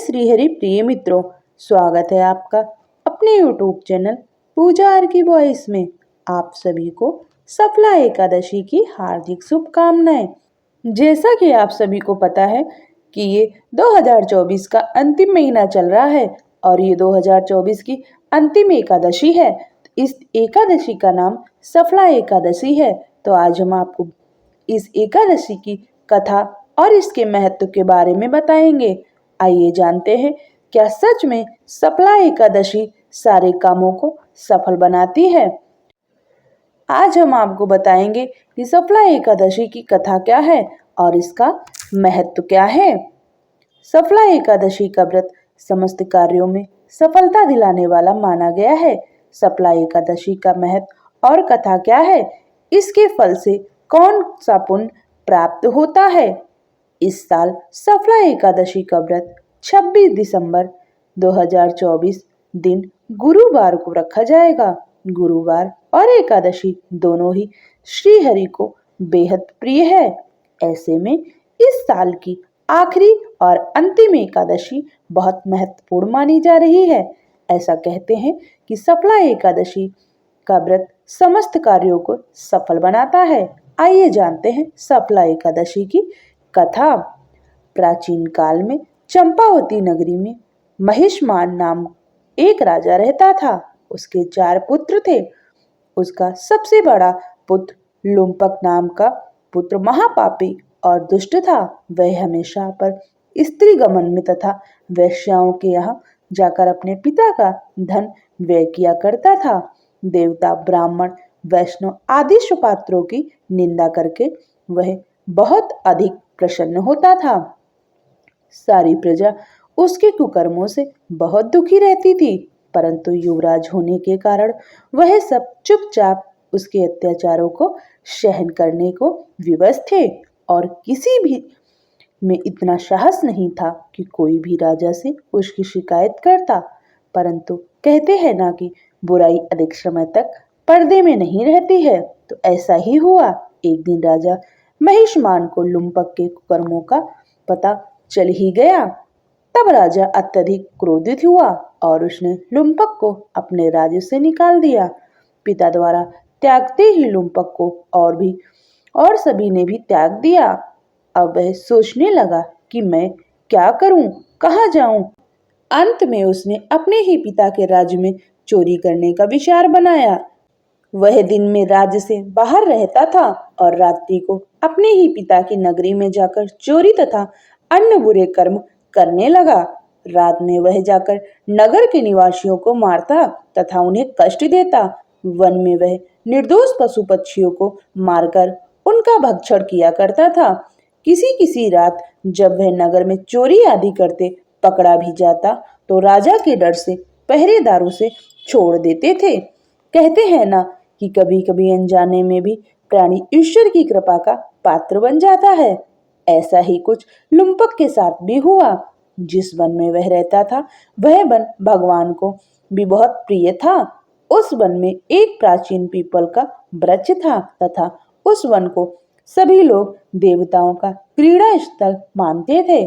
श्रीहरि प्रिय मित्रों, स्वागत है आपका अपने YouTube चैनल पूजा आर की वॉइस में। आप सभी को सफला एकादशी की हार्दिक शुभकामनाएं। जैसा कि आप सभी को पता है कि ये 2024 का अंतिम महीना चल रहा है और ये 2024 की अंतिम एकादशी है। इस एकादशी का नाम सफला एकादशी है। तो आज हम आपको इस एकादशी की कथा और इसके महत्व के बारे में बताएंगे। आइए जानते हैं, क्या सच में सफला एकादशी सारे कामों को सफल बनाती है। आज हम आपको बताएंगे कि सफला एकादशी की कथा क्या है और इसका महत्व क्या है। सफला एकादशी का व्रत समस्त कार्यों में सफलता दिलाने वाला माना गया है। सफला एकादशी का महत्व और कथा क्या है, इसके फल से कौन सा पुण्य प्राप्त होता है। इस साल सफला एकादशी का व्रत 26 दिसंबर 2024 दिन गुरुवार को रखा जाएगा। गुरुवार और एकादशी दोनों ही श्री हरि को बेहद प्रिय है। ऐसे में इस साल की आखिरी और अंतिम एकादशी बहुत महत्वपूर्ण मानी जा रही है। ऐसा कहते हैं कि सफला एकादशी का व्रत समस्त कार्यों को सफल बनाता है। आइए जानते हैं सफला एकादशी की कथा। प्राचीन काल में चंपावती नगरी में महिष्मान नाम एक राजा रहता था। उसके 4 पुत्र थे। उसका सबसे बड़ा पुत्र लुम्पक नाम का पुत्र महापापी और दुष्ट था। वह हमेशा पर स्त्री गमन में तथा वैश्याओं के यहाँ जाकर अपने पिता का धन व्यय किया करता था। देवता, ब्राह्मण, वैष्णव आदि सुपात्रों की निंदा करके वह बहुत अधिक प्रसन्न होता था। सारी प्रजा उसके कुकर्मों से बहुत दुखी रहती थी, परंतु युवराज होने के कारण वह सब चुपचाप उसके अत्याचारों को सहन करने को विवश थे और किसी भी में इतना साहस नहीं था कि कोई भी राजा से उसकी शिकायत करता। परंतु कहते हैं ना कि बुराई अधिक समय तक पर्दे में नहीं रहती है। तो ऐसा ही हुआ। एक दिन राजा महिष्मान को लुम्पक के कुकर्मों का पता चल ही गया। तब राजा अत्यधिक क्रोधित हुआ और उसने लुम्पक को अपने राज्य से निकाल दिया। पिता द्वारा त्यागते ही लुम्पक को और सभी ने भी त्याग दिया। अब वह सोचने लगा कि मैं क्या करूं, कहां जाऊं। अंत में उसने अपने ही पिता के राज्य में चोरी करने का विचार बनाया। वह दिन में राज्य से बाहर रहता था और रात्रि को अपने ही पिता की नगरी में जाकर चोरी तथा अन्य बुरे कर्म करने लगा। रात में वह जाकर नगर के निवासियों को मारता तथा उन्हें कष्ट देता। वन में वह निर्दोष पशु पक्षियों को मारकर उनका भक्षण किया करता था। किसी किसी रात जब वह नगर में चोरी आदि करते पकड़ा भी जाता तो राजा के डर से पहरेदारों से छोड़ देते थे। कहते हैं ना कि कभी कभी अनजाने में भी प्राणी ईश्वर की कृपा का पात्र बन जाता है। ऐसा ही कुछ लुम्पक के साथ भी हुआ। जिस वन में वह रहता था वह वन भगवान को भी बहुत प्रिय था। उस वन में एक प्राचीन पीपल का वृक्ष था तथा उस वन को सभी लोग देवताओं का क्रीड़ा स्थल मानते थे।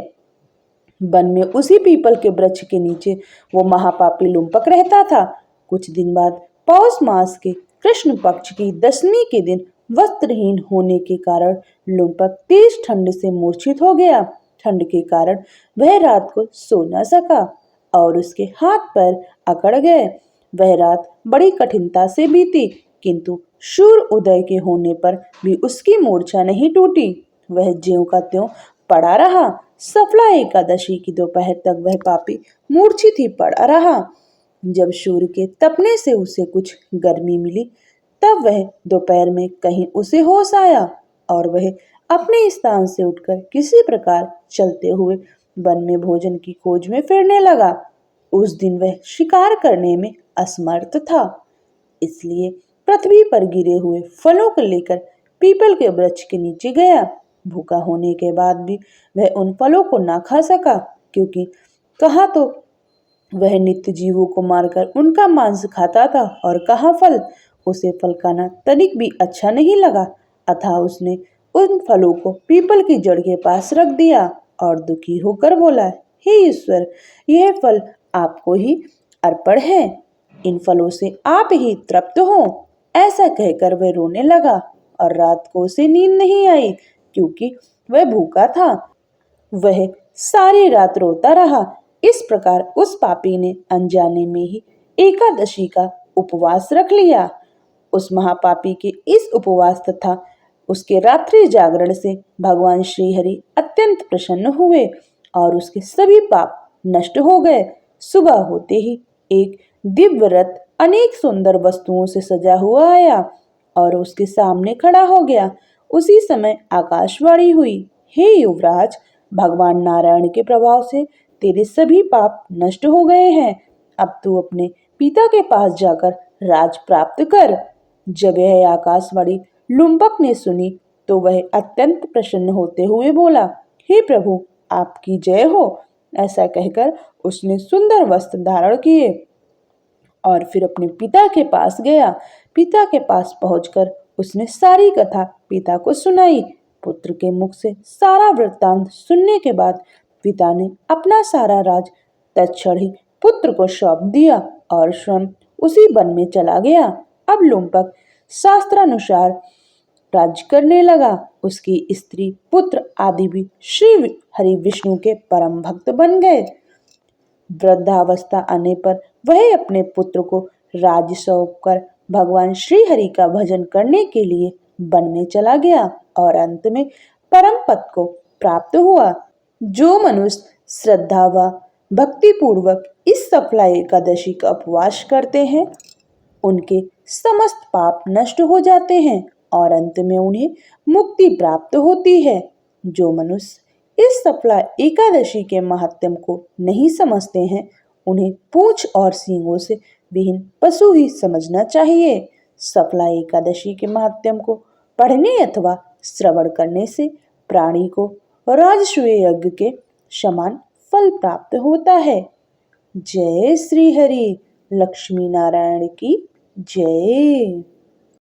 वन में उसी पीपल के वृक्ष के नीचे वो महापापी लुम्पक रहता था। कुछ दिन बाद पौष मास के कृष्ण पक्ष की 10वीं के दिन वस्त्रहीन होने के कारण लुम्पक तेज ठंड से मूर्छित हो गया। ठंड के कारण वह रात को सो न सका और उसके हाथ पैर अकड़ गए। वह रात बड़ी कठिनता से बीती, किंतु सूर्य उदय के होने पर भी उसकी मूर्छा नहीं टूटी। वह ज्यों का त्यों पड़ा रहा। सफला एकादशी की दोपहर तक वह पापी मूर्छित ही पड़ा रहा। जब सूर्य के तपने से उसे कुछ गर्मी मिली तब वह दोपहर में कहीं उसे होश आया और वह अपने स्थान से उठकर किसी प्रकार चलते हुए वन में भोजन की खोज में फिरने लगा। उस दिन वह शिकार करने में असमर्थ था, इसलिए पृथ्वी पर गिरे हुए फलों को लेकर पीपल के वृक्ष के नीचे गया। भूखा होने के बाद भी वह उन फलों को ना खा सका, क्योंकि कहा तो वह नित्य जीवों को मारकर उनका मांस खाता था और कहा फल। उसे फल खाना तनिक भी अच्छा नहीं लगा, अतः उसने उन फलों को पीपल की जड़ के पास रख दिया और दुखी होकर बोला, हे ईश्वर, यह फल आपको ही अर्पण है, इन फलों से आप ही तृप्त हो। ऐसा कहकर वह रोने लगा और रात को उसे नींद नहीं आई क्योंकि वह भूखा था। वह सारी रात रोता रहा। इस प्रकार उस पापी ने अनजाने में ही एकादशी का उपवास रख लिया। उस महापापी के इस उपवास तथा उसके रात्रि जागरण से भगवान श्री हरि अत्यंत प्रसन्न हुए और उसके सभी पाप नष्ट हो गए। सुबह होते ही एक दिव्य रथ अनेक सुंदर वस्तुओं से सजा हुआ आया और उसके सामने खड़ा हो गया। उसी समय आकाशवाणी हुई, हे युवराज, भगवान नारायण के प्रभाव से तेरे सभी पाप नष्ट हो गए हैं। अब तू अपने पिता के पास जाकर राज प्राप्त कर। जब यह आकाशवाणी लुम्पक ने सुनी तो वह अत्यंत प्रसन्न होते हुए बोला, हे प्रभु, आपकी जय हो। ऐसा कहकर उसने सुंदर वस्त्र धारण किए और फिर अपने पिता के पास गया। पिता के पास पहुंचकर उसने सारी कथा पिता को सुनाई। पुत्र के मुख से सारा वृत्तांत सुनने के बाद पिता ने अपना सारा राज तत्क्षण ही पुत्र को सौंप दिया और स्वयं उसी वन में चला गया। अब लुम्पक शास्त्रानुसार राज्य करने लगा। उसकी स्त्री, पुत्र आदि भी श्री हरि विष्णु के परम भक्त बन गए। वृद्धावस्था आने पर वह अपने पुत्र को राज्य सौंपकर भगवान श्री हरि का भजन करने के लिए वन में चला गया और अंत में परम पद को प्राप्त हुआ। जो मनुष्य श्रद्धा व भक्ति पूर्वक इस सफला एकादशी का उपवास करते हैं, उनके समस्त पाप नष्ट हो जाते हैं और अंत में उन्हें मुक्ति प्राप्त होती है। जो मनुष्य इस सफला एकादशी के महात्म्य को नहीं समझते हैं, उन्हें पूंछ और सींगों से विहीन पशु ही समझना चाहिए। सफला एकादशी के महात्म्य को पढ़ने अथवा श्रवण करने से प्राणी को राजसूय यज्ञ के समान फल प्राप्त होता है। जय श्री हरि। लक्ष्मी नारायण की जय।